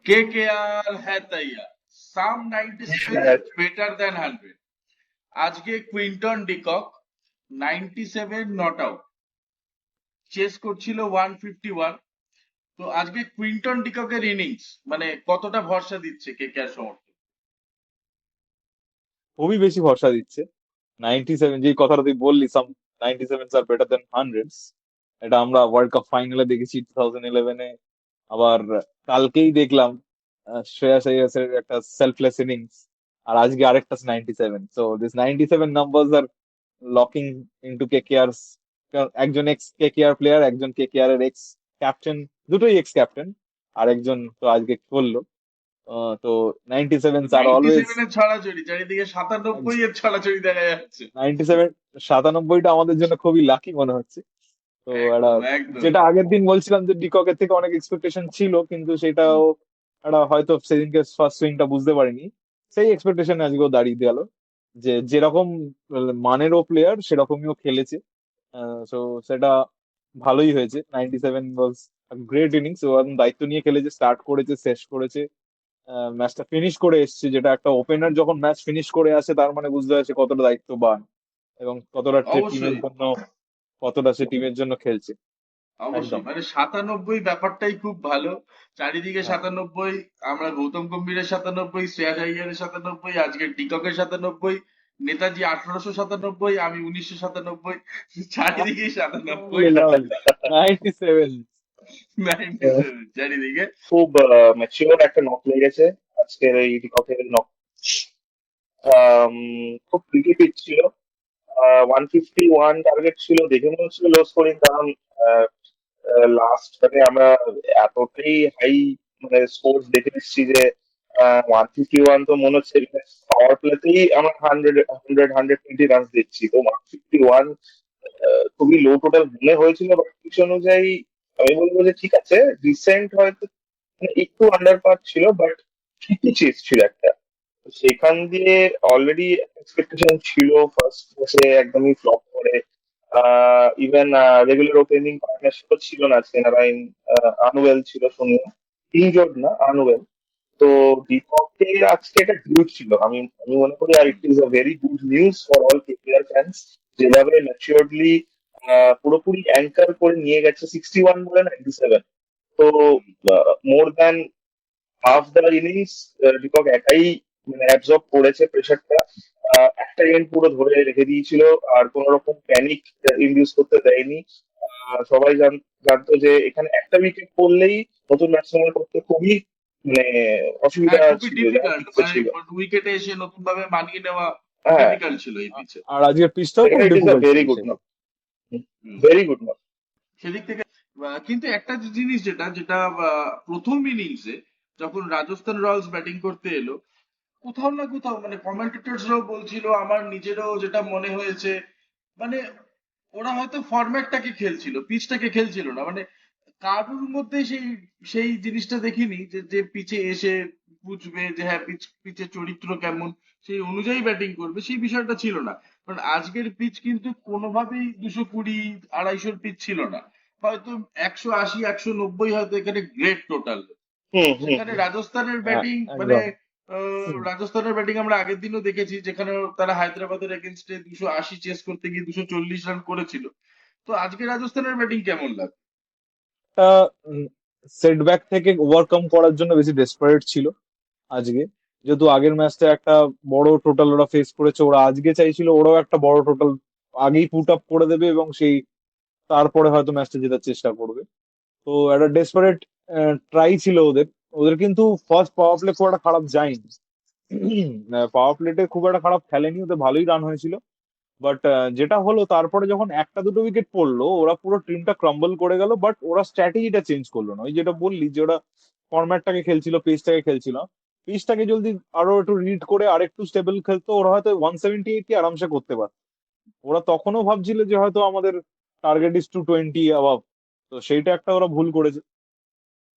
KKR है तैयार। Some 97 is better than 100। আজকে Quinton de Kock 97 not out, chase করছিল 151। তো আজকে কুইন্টন ডিককের ইনিংস মানে কতটা ভরসা দিচ্ছে KKR সমর্থক? খুবই বেশি ভরসা দিচ্ছে। 97, যে কথাটা তুই বললি, সাম 97 আর বেটার দেন হান্ড্রেডস, এটা আমরা ওয়ার্ল্ড কাপ ফাইনালে দেখেছি 2011-এ। আবার কালকেই দেখলাম শ্রেয়াস আইয়াসের একটা সেলফলেস ইনিংস, আর আজকে আরেকটা 97। So this 97 numbers are locking into KKR. একজন এক্স কেকেআর প্লেয়ার, একজন কেকেআর এর এক্স ক্যাপ্টেন, দুটোই এক্স ক্যাপ্টেন, আর একজন তো আজকে করলো। তো 97 আর নাইনটি অলওয়েজ। সেভেনের ছড়াছড়ি চারিদিকে, 97 এর ছড়াছড়ি দেখা যাচ্ছে। 97, 97টা আমাদের জন্য খুবই লাকি মনে হচ্ছে। তো একটা, একদম একদম। যেটা আগের দিন বলছিলাম যে ডিককের থেকে অনেক এক্সপেকটেশন ছিল, কিন্তু সেটাও একটা হয়তো সেদিনকে ফার্স্ট সুইংটা বুঝতে পারিনি। সেই এক্সপেকটেশন আজকেও দাঁড়িয়ে গেল, যে যেরকম মানেরও প্লেয়ার সেরকমইও খেলেছে। তো সেটা ভালোই হয়েছে। 97 ওয়াজ গ্রেট ইনিংস। ও একদম দায়িত্ব নিয়ে খেলেছে, স্টার্ট করেছে, শেষ করেছে, ম্যাচটা ফিনিশ করে এসেছে। যেটা একটা ওপেনার যখন ম্যাচ ফিনিশ করে আসে, তার মানে বুঝতে পারছে কতটা দায়িত্ববান এবং কতটা টিমের অবশ্যই জন্য, কতটা সে টিমের জন্য খেলছে। অবশ্যই, একদম। মানে 97 ব্যাপারটাই খুব ভালো। চারিদিকে হ্যাঁ, 97, আমরা গৌতম গম্ভীরের 97, শ্রেয়াস আইয়ারের 97, আজকে ডিককের 97, নেতাজি 1897, আমি 1997, চারিদিকে 97, লাভলি লাভলি। 97। 97 চারিদিকে। খুব ম্যাচিওর একটা নক লেগেছে আজকের এই ডিককের নক। খুব ট্রিকি পিচ ছিল। 151 টার্গেট ছিল, দেখে মনে হচ্ছিল লো স্কোরিং, কারণ লাস্ট মানে আমরা এতটাই হাই মানে স্কোর দেখে এসেছি যে 151 তো মনে হচ্ছে পাওয়ার প্লেতেই আমরা 100 120 রান দিচ্ছি, তো 151 খুবই লো টোটাল মনে হয়েছিল। বাট কিছু অনুযায়ী আমি বলবো যে ঠিক আছে, রিসেন্ট হয়তো মানে একটু আন্ডার পার ছিল, বাট ঠিকই চেস ছিল একটা। তো সেখান দিয়ে অলরেডি এক্সপেকটেশন ছিল ফার্স্ট ম্যাচে একদমই ফ্লপ করে। ইভেন রেগুলার ওপেনিং পার্টনারশিপও ছিল না আজকে, নারায়ণ আনুয়েল ছিল শুনলাম, ইনজোর্ড না আনুয়েল। তো বিপক্ষে আজকে একটা ডিউট ছিল, আমি আমি মনে করি, আর it is a very good news for all KKR fans, যেভাবে ম্যাচিওরলি পুরোপুরি অ্যাঙ্কার করে নিয়ে গেছে 61 বলে 97। তো more than half the innings Deepak একাই মানে অ্যাবজর্ব করেছে প্রেশারটা। একটা এন্ড পুরো ধরে রেখে দিয়েছিল, আর কোন রকম প্যানিক ইন্ডিউস করতে দেয়নি। সবাই জানতো যে এখানে একটা উইকেট পড়লেই নতুন ব্যাটসম্যানের পক্ষে খুবই মানে অসুবিধা হ্যাঁ, খুবই ছিল, যেমন ডিফিকাল্ট, পিচে মানে ছিল। উইকেটে এসে নতুন ভাবে মানিয়ে নেওয়া হ্যাঁ, ডিফিকাল্ট ছিল এই পিচে। আর আজকের পিচটাও খুব সেখানে ইট ইজ আ ডিফিকাল্ট ভেরি ছিল গুড নক, সেদিন। Very good knock. সেদিক থেকে কিন্তু একটা জিনিস যেটা যেটা প্রথম ইনিংসে যখন রাজস্থান রয়্যালস ব্যাটিং করতে এলো, কোথাও না কোথাও মানে কমেন্টেটরসরাও বলছিল, আমার নিজেরও যেটা মনে হয়েছে, মানে ওরা হয়তো ফরম্যাটটাকে খেলছিল, পিচটাকে খেলছিল না। মানে কারুর মধ্যে সেই সেই জিনিসটা দেখিনি যে যে পিচে এসে বুঝবে যে হ্যাঁ পিচের চরিত্র কেমন, সেই অনুযায়ী ব্যাটিং করবে, সেই বিষয়টা ছিল না। কারণ আজকের পিচ কিন্তু কোনোভাবেই 220 250-র পিচ ছিল না। হয়তো 180 190 হয়তো এখানে গ্রেট টোটাল। হুম হুম সেখানে হুম। রাজস্থানের হ্যাঁ, ব্যাটিং মানে একদম। রাজস্থানের ব্যাটিং আমরা আগের দিনও দেখেছি, যেখানে তারা হায়দ্রাবাদের এগেনস্টে 280 চেস করতে গিয়ে 240 রান করেছিল। তো আজকে রাজস্থানের ব্যাটিং কেমন লাগে? একটা সেটব্যাক থেকে ওভারকাম করার জন্য বেশি ডেসপারেট ছিল আজকে। যেহেতু আগের ম্যাচটা একটা বড় টোটাল ওরা ফেস করেছে, ওরা আজকে চাইছিল ওরাও একটা বড় টোটাল আগেই পুট আপ করে দেবে এবং সেই তারপরে হয়তো ম্যাচটা জেতার চেষ্টা করবে। তো একটা ডেসপারেট ট্রাই ছিল ওদের। ওদের কিন্তু ফার্স্ট পাওয়ার প্লে খুব একটা খারাপ যায়নি। পাওয়ার প্লেতে খুব একটা খারাপ খেলেনি, ওদের ভালোই রান হয়েছিল। বাট যেটা হলো তারপরে যখন একটা দুটো উইকেট পড়লো, ওরা পুরো টিমটা ক্রাম্বল করে গেল। বাট ওরা স্ট্র্যাটেজিটা চেঞ্জ করলো না। ওই যেটা বললি যে ওরা ফরম্যাটটাকে খেলছিল, পেসটাকে খেলছিল, পিচটাকে যদি আরো একটু রিড করে আর একটু স্টেবল খেলতো, ওরা হয়তো 178 কে আরামসে করতে পারত। ওরা তখনও ভাবছিল যে হয়তো আমাদের টার্গেট ইজ 220 অ্যাভাব। তো সেইটা একটা ওরা ভুল করেছে,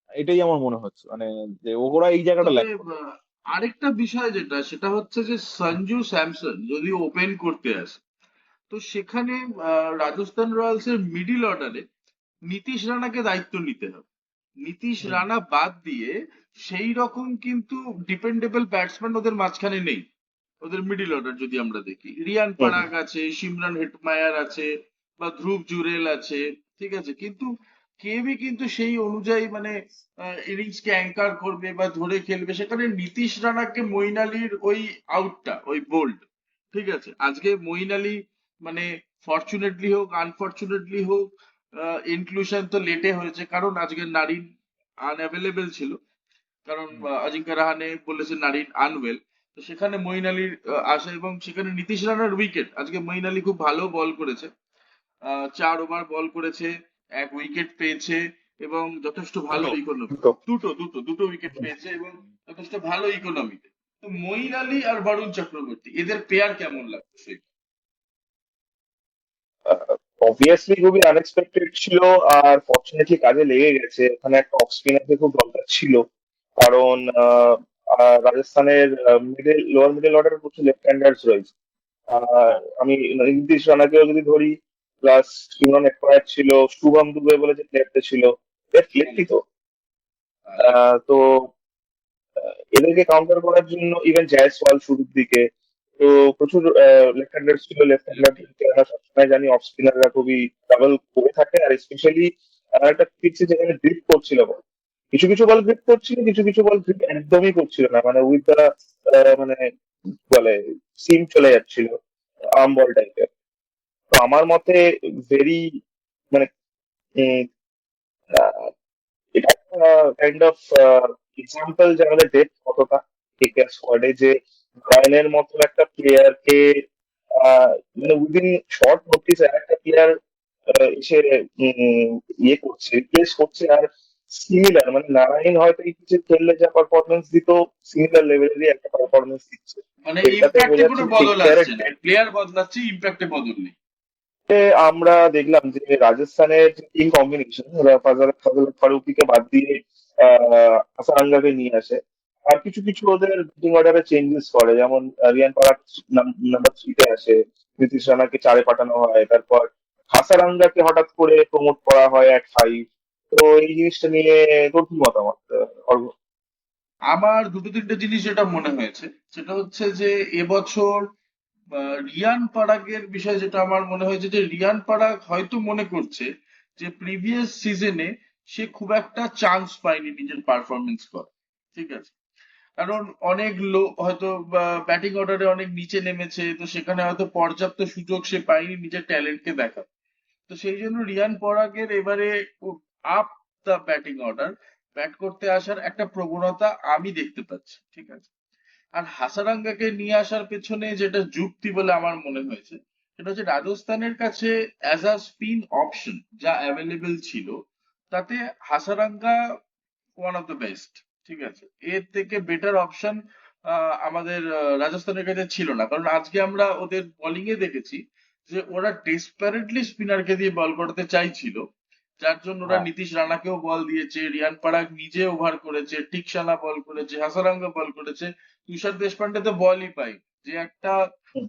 এটাই আমার মনে হচ্ছে, মানে যে ওরা এই জায়গাটা তবে ল্যাক করে। আরেকটা বিষয় যেটা সেটা হচ্ছে যে সঞ্জু স্যামসন যদি ওপেন করতে আসে, তো সেখানে রাজস্থান রয়্যালস এর মিডিল অর্ডারে নীতিশ রানাকে দায়িত্ব নিতে হবে। নীতিশ হুম রানা বাদ দিয়ে সেই রকম কিন্তু ডিপেন্ডেবল ব্যাটসম্যান ওদের মাঝখানে নেই। ওদের মিডিল অর্ডার যদি আমরা দেখি, রিয়ান হুম হুম। পারাগ আছে, সিমরান হেটমায়ার আছে, বা ধ্রুব জুরেল আছে, ঠিক আছে, কিন্তু কেউই কিন্তু সেই অনুযায়ী মানে ইনিংস কে অ্যাঙ্কার করবে বা ধরে খেলবে, সেখানে নীতিশ রানাকে মঈন আলীর ওই আউটটা ওই বোল্ড, ঠিক আছে, আজকে মঈন আলী মানে ফরচুনেটলি হোক আনফরচুনেটলি হোক, ইনক্লুশন তো লেটে হয়েছে কারণ আজকে নারিন আনঅ্যাভেলেবেল ছিল, কারণ অজিঙ্ক্য রাহানে বলেছে নারিন আনওয়েল। তো সেখানে মঈন আলীর আসে এবং সেখানে নীতিশ রানার উইকেট, আজকে মঈন আলী খুব ভালো বল করেছে, 4 ওভার বল করেছে, 1 উইকেট পেয়েছে এবং যথেষ্ট ভালো দুটো ইকোনমি। দুটো। দুটো উইকেট পেয়েছে এবং যথেষ্ট ভালো ইকোনমিতে। তো মঈন আলী আর বরুণ চক্রবর্তী এদের পেয়ার কেমন লাগছে? অবভিয়াসলি খুবই আনএক্সপেক্টেড ছিল, আর ফর্চুনেটলি কাজে লেগে গেছে। ওখানে একটা অফ স্পিনারকে খুব দরকার ছিল, কারণ রাজস্থানের লোয়ার মিডল অর্ডার প্রচুর লেফট হ্যান্ডার্স রয়েছে। আর আমি নীতিশ রানাকেও যদি ধরি, প্লাস সিমরন হেটমায়ার ছিল, শুভম দুবে বলে যে প্লেয়ারটা ছিল, লেফটি তো। তো এদেরকে কাউন্টার করার জন্য ইভেন জয়সওয়াল শুরুর দিকে তো প্রচুর লেফট হ্যান্ডার ছিল। লেফট হ্যান্ডার আমরা সবসময় জানি অফ স্পিনাররা খুবই ট্রাভেল করে থাকে, আর স্পেশালি একটা পিচে যেখানে গ্রিপ করছিল বল, কিছু কিছু বল গ্রিপ করছিল, কিছু কিছু বল গ্রিপ একদমই করছিল না, মানে উইথ দা মানে কি বলে সিম চলে যাচ্ছিল, আর্ম বল টাইপের। তো আমার মতে ভেরি মানে উম, আহ, এটা একটা কাইন্ড অফ এক্সাম্পল যে আমাদের ডেপথ কতটা কেকেআর স্কোয়াডে, যে ব্রায়ানের মতো একটা প্লেয়ারকে মানে উইদিন শর্ট নোটিস একটা প্লেয়ার এসে ইয়ে করছে, রিপ্লেস করছে। আর সিমিলার মানে নারায়ণ হয়তো এই কিছু খেললে যা পারফরমেন্স দিত, সিমিলার লেভেলেরই একটা পারফরমেন্স দিচ্ছে। মানে এটাতে ইম্প্যাক্টে বোঝা কোনো যাচ্ছে বদল কেকেআর আসছে না, প্লেয়ার বদলাচ্ছে, ইম্প্যাক্টে বদল নেই। আমরা দেখলাম যে রাজস্থানের টিম কম্বিনেশন, ওরা ফাজল ফারুকিকে বাদ দিয়ে হাসারাঙ্গাকে নিয়ে আসে, আর কিছু কিছু ওদের ব্যাটিং অর্ডারে চেঞ্জেস করে, যেমন রিয়ান পারাগ নাম্বার 3-তে আসে, নীতিশ রানাকে 4-এ পাঠানো হয়, তারপর হাসারাঙ্গাকে হঠাৎ করে প্রমোট করা হয় at 5। তো এই জিনিসটা নিয়ে তোর কি মতামত, অর্ঘ্য? আমার দুটো তিনটে জিনিস যেটা মনে হয়েছে সেটা হচ্ছে যে এবছর রিয়ান পারাগের বিষয়ে যেটা আমার মনে হয়েছে যে রিয়ান পারাগ হয়তো মনে করছে যে প্রিভিয়াস সিজনে সে খুব একটা চান্স পায়নি নিজের পারফরমেন্স করা, ঠিক আছে, কারণ অনেক লো হয়তো ব্যাটিং অর্ডারে অনেক নিচে নেমেছে, তো সেখানে হয়তো পর্যাপ্ত সুযোগ সে পায়নি নিজের ট্যালেন্টকে দেখা। তো সেই জন্য রিয়ান পরাগের এবারে up the batting order bat করতে আসার একটা প্রবণতা আমি দেখতে পাচ্ছি, ঠিক আছে। আর হাসারাঙ্গাকে নিয়ে আসার পেছনে যেটা যুক্তি বলে আমার মনে হয়েছে সেটা হচ্ছে রাজস্থানের কাছে অ্যাজ আ স্পিন অপশন যা অ্যাভেলেবেল ছিল, তাতে Hasaranga one of the best, ঠিক আছে, এর থেকে বেটার অপশন আমাদের রাজস্থানের কাছে ছিল না, কারণ আজকে আমরা ওদের বোলিং এ দেখেছি যে ওরা ডেসপারেটলি স্পিনারকে দিয়ে বল করাতে চাইছিল, যার জন্য ওরা হ্যাঁ। নীতিশ রানাকেও বল দিয়েছে, রিয়ান পারাগ নিজে ওভার করেছে, টিকসানা বল করেছে, হাসারাঙ্গা বল করেছে, তুষার দেশপান্ডে তো বলই পাই, যে একটা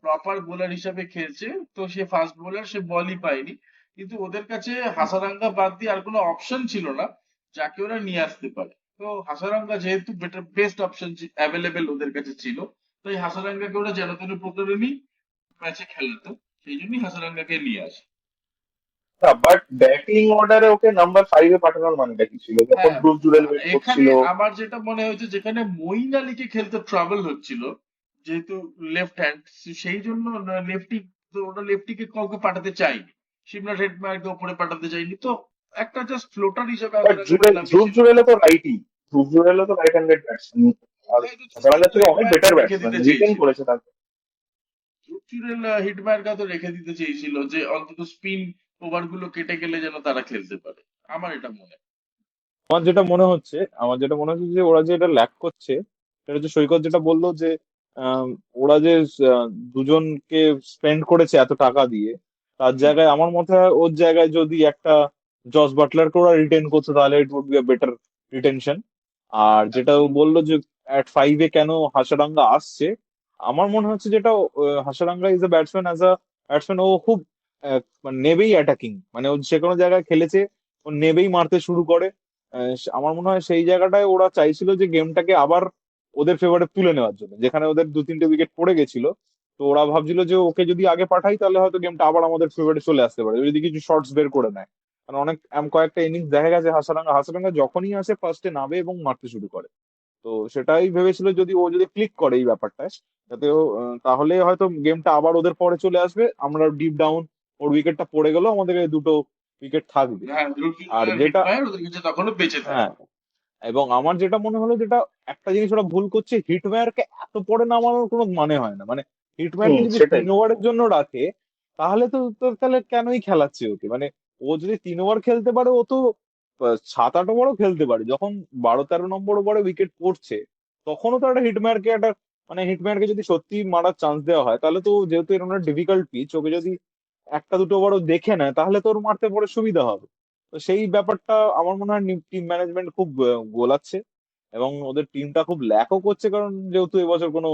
প্রপার বোলার হিসাবে খেলছে, তো সে ফাস্ট বোলার, সে বলই পায়নি। কিন্তু ওদের কাছে হাসারাঙ্গা বাদ দিয়ে আর কোনো অপশন ছিল না যাকে ওরা নিয়ে আসতে পারে। তো হাসারাঙ্গা যেহেতু বেটার বেস্ট অপশন অ্যাভেলেবেল ওদের কাছে ছিল, তো এই হাসারাঙ্গাকে ওরা যেন তেন প্রকারে ম্যাচে খেলাতো, সেই জন্যই হাসারাঙ্গাকে নিয়ে আসে। না, বাট ব্যাটিং অর্ডারে ওকে নাম্বার 5-এ পাঠানোর মানেটা কি ছিল, যখন হ্যাঁ, ব্রুস জুরেল ওয়েট এখানে করছিল? আমার যেটা মনে হয়েছে যেখানে মঈন আলীকে খেলতে ট্রাবল হচ্ছিল, যেহেতু লেফট হ্যান্ড, সেই জন্য লেফটি, তো ওরা লেফটিকে কাউকে পাঠাতে চাইনি, শিমলা হেডমায়ারকে ওপরে পাঠাতে চাইনি, তো একটা জাস্ট ফ্লোটার হিসেবে বাট হাসারাঙ্গাকে ধ্রুব নামিয়েছিল। জুরেলও তো রাইটই, ধ্রুব জুরেলও তো রাইট হ্যান্ডেড ব্যাটসম্যান, আর হয়তো হাসারাঙ্গার থেকে অনেক হেডমায়ারকে বেটার রেখে ব্যাটসম্যান, দিতে রিটেন চেয়েছিল, করেছে তাকে। চুচুড়েল হিটমায়ারকে তো রেখে দিতে চেয়েছিল যে অন্তত স্পিন ওভার গুলো কেটে গেলে যেন তারা খেলতে পারে, আমার এটা মনে হয়। আমার যেটা মনে হচ্ছে যে ওরা যে এটা ল্যাক করছে, সেটা হচ্ছে সৈকত যেটা বললো যে আম, ওরা যে আহ, দুজনকে স্পেন্ড করেছে এত টাকা দিয়ে, তার হুম, জায়গায় আমার মতে হয় ওর জায়গায় যদি একটা জস বাটলারকে ওরা রিটেন করতো তাহলে it would be a better retention. আর যেটা ও বললো যে at 5-এ কেন হাসারাঙ্গা আসছে, আমার মনে হচ্ছে যেটা Hasaranga is a batsman, as a batsman ও খুব মানে নেবেই অ্যাটাকিং, মানে ও যে কোনো জায়গায় খেলেছে, ও নেবেই মারতে শুরু করে। আমার মনে হয় সেই জায়গাটায় ওরা চাইছিল যে গেমটাকে আবার ওদের ফেভারে তুলে নেওয়ার জন্য, যেখানে ওদের 2-3টে উইকেট পড়ে গেছিল। তো ওরা ভাবছিল যে ওকে যদি আগে পাঠাই তাহলে হয়তো গেমটা আবার আমাদের ফেভারে চলে আসতে পারে যদি কিছু শর্টস বের করে নেয়। কারণ কয়েকটা ইনিংস দেখা গেছে হাসারাঙ্গা হাসারাঙ্গা যখনই আসে ফার্স্টে নামে এবং মারতে শুরু করে। তো সেটাই ভেবেছিল যদি ও যদি ক্লিক করে এই ব্যাপারটায়, যাতে ও তাহলে হয়তো গেমটা আবার ওদের পরে চলে আসবে, আমরা ডিপ ডাউন ওর উইকেটটা পড়ে গেলেও আমাদের এই দুটো উইকেট থাকবে। হ্যাঁ, আর হিট যেটা, ফায়ার ওদের কাছে তখনও বেঁচে থাকে। হ্যাঁ, এবং আমার যেটা মনে হলো যেটা একটা জিনিস ওরা ভুল করছে, হিটম্যানকে এত পরে নামানোর কোনো মানে হয় না। মানে হিটম্যানকে যদি সেটাই। 3 ওভারের জন্য রাখে তাহলে তো তোর তাহলে কেনই খেলাচ্ছে ওকে? মানে ও যদি 3 ওভার খেলতে পারে ও তো 7-8 ওভারও খেলতে পারে। যখন 12-13 নম্বর ওভারে উইকেট পড়ছে তখনও তো একটা হিটম্যানকে যদি সত্যি মারার চান্স দেওয়া হয় তাহলে তো, যেহেতু এরকম একটা ডিফিকাল্ট পিচ, ওকে যদি 1-2 ওভারও দেখে নেয় তাহলে তোর মারতে পরে সুবিধা হবে। তো সেই ব্যাপারটা আমার মনে হয় টিম ম্যানেজমেন্ট খুব গোলাচ্ছে, এবং ওদের টিমটা খুব ল্যাকও করছে, কারণ যেহেতু এবছর কোনো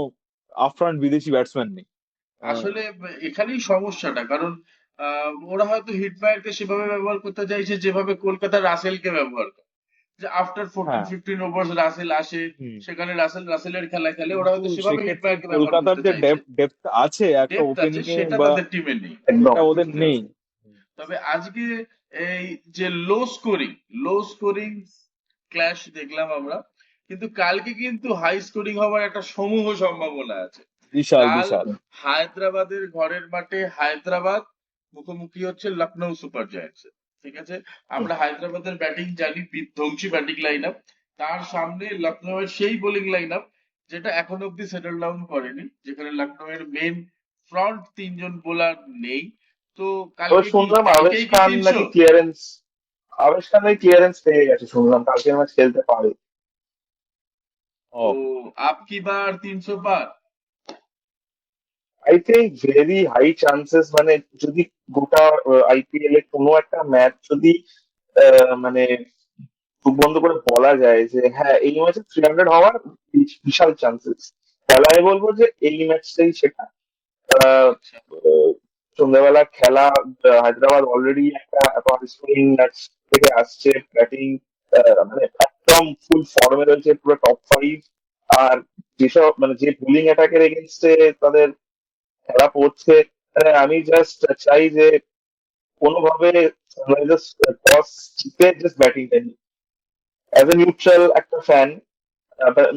আফফ্রন্ট বিদেশি ব্যাটসম্যান নেই। আহ, আসলে এখানেই সমস্যাটা, কারণ ওরা হয়তো হিটমায়ারকে সেভাবে ব্যবহার করতে চাইছে যেভাবে কলকাতা রাসেলকে ব্যবহার করে, যে আফটার ফোরটিন হ্যাঁ। ফিফটিন ওভার্স রাসেল আসে, হুম। সেখানে রাসেলের খেলা খেলে, ওরা কিন্তু হয়তো সেভাবে সেক্ষেত্রে হিটমায়ারকে ব্যবহার কলকাতার করতে যে চাইছে। ডেপথ আছে একটা ডেপথ আছে, ওপেনিং এ সেটা বা, তাদের টিমে নেই। একদম। সেটা ওদের বুঝতে নেই। পারছো? তবে আজকে এই যে লো স্কোরিং ক্ল্যাশ দেখলাম আমরা, কিন্তু কালকে কিন্তু হাই স্কোরিং হওয়ার একটা সমূহ সম্ভাবনা আছে। বিশাল কাল বিশাল। হায়দ্রাবাদের ঘরের মাঠে হায়দ্রাবাদ মুখোমুখি হচ্ছে লখনৌ সুপার জায়ান্টস। ঠিক আছে, আমরা হায়দ্রাবাদের ব্যাটিং জানি, বিধ্বংসী ব্যাটিং লাইন আপ। তার সামনে লখনৌ এর সেই বোলিং লাইন আপ যেটা এখনো অব্দি সেটেল ডাউন করেনি, যেখানে লখনৌ এর মেন ফ্রন্ট 3জন বোলার নেই। তো তবে কালকে কি, শুনলাম কালকেই কি 300? আবেশ খান নাকি ক্লিয়ারেন্স পেয়ে গেছে, শুনলাম কালকের ম্যাচ খেলতে পারে। ও, তো আপ কি বার 300 পার? I think very high chances, মানে যদি গোটা আইপিএল এ কোনো একটা ম্যাচ যদি মানে চোখ বন্ধ করে বলা যায় যে হ্যাঁ এই ম্যাচে 300 হওয়ার বিশাল চান্সেস, তাহলে আমি বলবো যে এই ম্যাচটাই সেটা। আহ, আচ্ছা, আহ, সন্ধ্যাবেলা খেলা, হায়দ্রাবাদ অলরেডি একটা এত স্কোরিং ম্যাচ থেকে আসছে, ব্যাটিং মানে একদম ফুল ফর্মে রয়েছে, পুরো টপ 5। আর যেসব মানে যে বোলিং অ্যাটাকের এগেনস্টে তাদের খেলা পড়ছে, আমি জাস্ট চাই যে কোনোভাবে সানরাইজার্স টস জিতে জাস্ট ব্যাটিংটা নিই। অ্যাজ এ নিউট্রাল একটা ফ্যান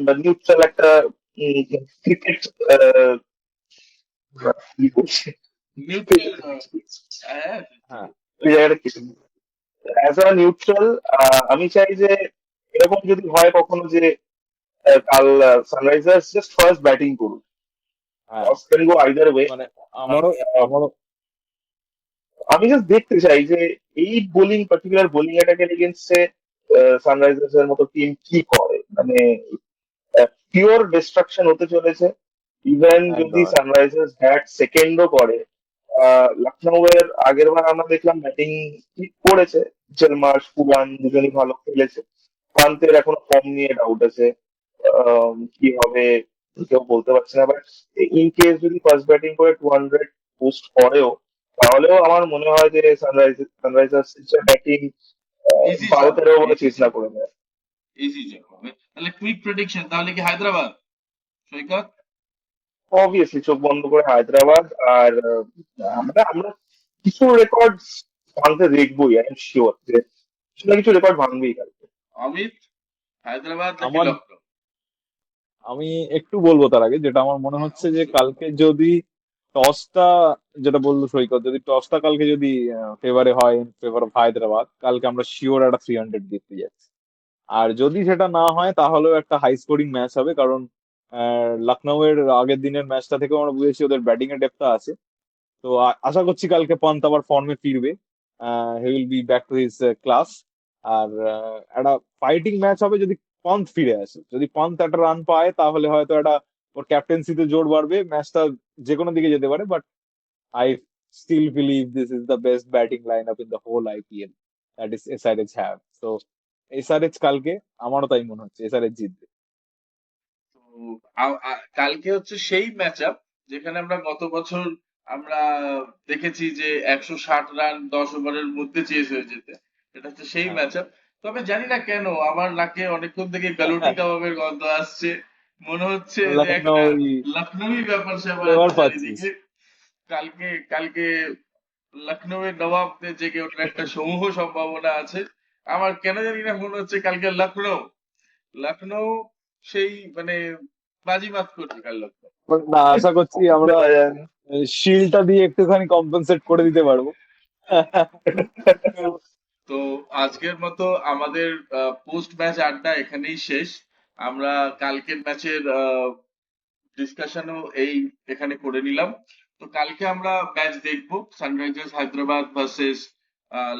বা নিউট্রাল একটা ক্রিকেট কি বলছে, নিউট্রাল। হ্যাঁ, হ্যাঁ, ওই জায়গাটা অ্যাজ আ নিউট্রাল আমি চাই যে এরকম যদি হয় কখনো যে কাল সানরাইজার্স জাস্ট ফার্স্ট ব্যাটিং করুক, হ্যাঁ, toss can go either way. মানে আমারও আমারও আমি জাস্ট দেখতে চাই যে এই পার্টিকুলার বোলিং অ্যাটাকের এগেনস্টে সানরাইজার্স এর মতো টিম কি করে, মানে পিওর ডিস্ট্রাকশন হতে চলেছে। ইভেন যদি একদম একদম। সানরাইজার্স ব্যাট সেকেন্ডও করে, লখনৌ এর আগের বার আমরা দেখলাম ব্যাটিং ঠিক করেছে, জেলমার্শ পুরান দুজনই ভালো খেলেছে। পান্তের এখনো ফর্ম নিয়ে ডাউট আছে, কি হবে কেউ বলতে পারছে না। বাট ইন কেস যদি ফার্স্ট ব্যাটিং করে 200 পোস্ট করেও, তাহলেও আমার মনে হয় যে সানরাইজার্স ব্যাটিং ইজি বারো জব তেরো হবে, ওভারে ইজি চেস না জব, করে দেয়। ইজি জব হবে। তাহলে কুইক প্রেডিকশন, তাহলে কি হায়দ্রাবাদ, সৈকত? অবভিয়াসলি চোখ বন্ধ করে হায়দ্রাবাদ। আর আমরা আমরা কিছু রেকর্ড ভাঙতে দেখবোই, আই এম শিওর যে কিছু না কিছু রেকর্ড ভাঙবেই কালকে। অমিত, হায়দ্রাবাদ নাকি আমার লখনৌ? আমি একটু বলবো তার আগে, যেটা আমার মনে হ্যাঁ, হচ্ছে যে অবশ্যই। কালকে যদি টসটা, যেটা বললো সৈকত, যদি টসটা কালকে যদি ফেভারে হয়, ইন ফেভার অফ হায়দ্রাবাদ, কালকে আমরা শিওর একটা 300 জিততে যাচ্ছি। আর যদি সেটা না হয় তাহলেও একটা হাই স্কোরিং ম্যাচ হবে, কারণ লখনৌ এর আগের দিনের ম্যাচটা থেকেও আমরা বুঝেছি ওদের ব্যাটিং এর ডেপথ আছে। তো আশা করছি কালকে পন্ত আবার ফর্মে ফিরবে, he will be back to his class. আর একটা ফাইটিং ম্যাচ হবে যদি পন্ত ফিরে আসে। যদি পন্ত একটা রান পায় তাহলে হয়তো একটা ওর ক্যাপ্টেন্সিতে জোর বাড়বে, ম্যাচটা যে কোনো দিকে যেতে পারে। But I still believe this is the best batting line up in the whole IPL that is SRH have. তো এসআরএইচ কালকে, আমারও তাই মনে হচ্ছে এসআরএইচ জিতবে। তো কালকে হচ্ছে সেই ম্যাচ আপ যেখানে আমরা গত বছর আমরা দেখেছি যে 160 রান 10 ওভারের মধ্যে চেস হয়ে যেতে। এটা হচ্ছে সেই হ্যাঁ, ম্যাচ আপ। তবে জানি না কেন আমার নাকে অনেকক্ষণ থেকে গালুটি কাবাবের গন্ধ আসছে, মনে হচ্ছে যে একটা লখনৌ লখনৌই ব্যাপার স্যাপার ফ্লেভার আছে পাচ্ছিস। চারিদিকে। কালকে কালকে লখনৌয়ের নবাবদের জেগে ওঠার একটা সমূহ সম্ভাবনা আছে। আমার কেন জানি না মনে হচ্ছে কালকে লখনৌ লখনৌ সেই মানে বাজিমাত করবে কাল লখনৌ। না, আশা করছি আমরা বলা যায় না। শিলটা দিয়ে একটুখানি কম্পেনসেট করে দিতে পারবো। তো আজকের মতো আমাদের পোস্ট ম্যাচ আড্ডা এখানেই শেষ। আমরা কালকের ম্যাচের ডিসকাশনও এখানে করে নিলাম। তো কালকে আমরা ম্যাচ দেখবো, Sunrisers Hyderabad versus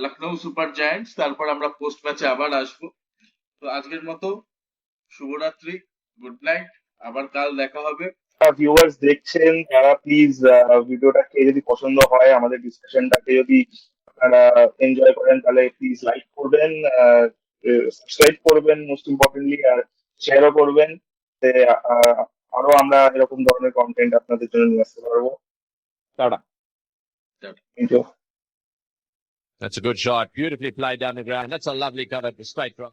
Lucknow super giants. তারপর আমরা পোস্ট ম্যাচে আবার আসবো। তো আজকের মতো শুভরাত্রি, গুড নাইট, আবার কাল দেখা হবে। ভিউয়ার্স দেখছেন তারা প্লিজ ভিডিওটাকে যদি পছন্দ হয়, আমাদের ডিসকাশনটাকে যদি আপনারা এনজয় করেন, তাহলে প্লিজ লাইক করবেন, সাবস্ক্রাইব করবেন, মোস্ট ইম্পর্টেন্টলি, আর শেয়ারও করবেন। তে, আহ, আরো আমরা এরকম ধরনের কন্টেন্ট আপনাদের জন্য নিয়ে আসতে পারবো। Tata. Thank you. That's a good shot. Beautifully played down the ground. That's a lovely cut at the straight drop.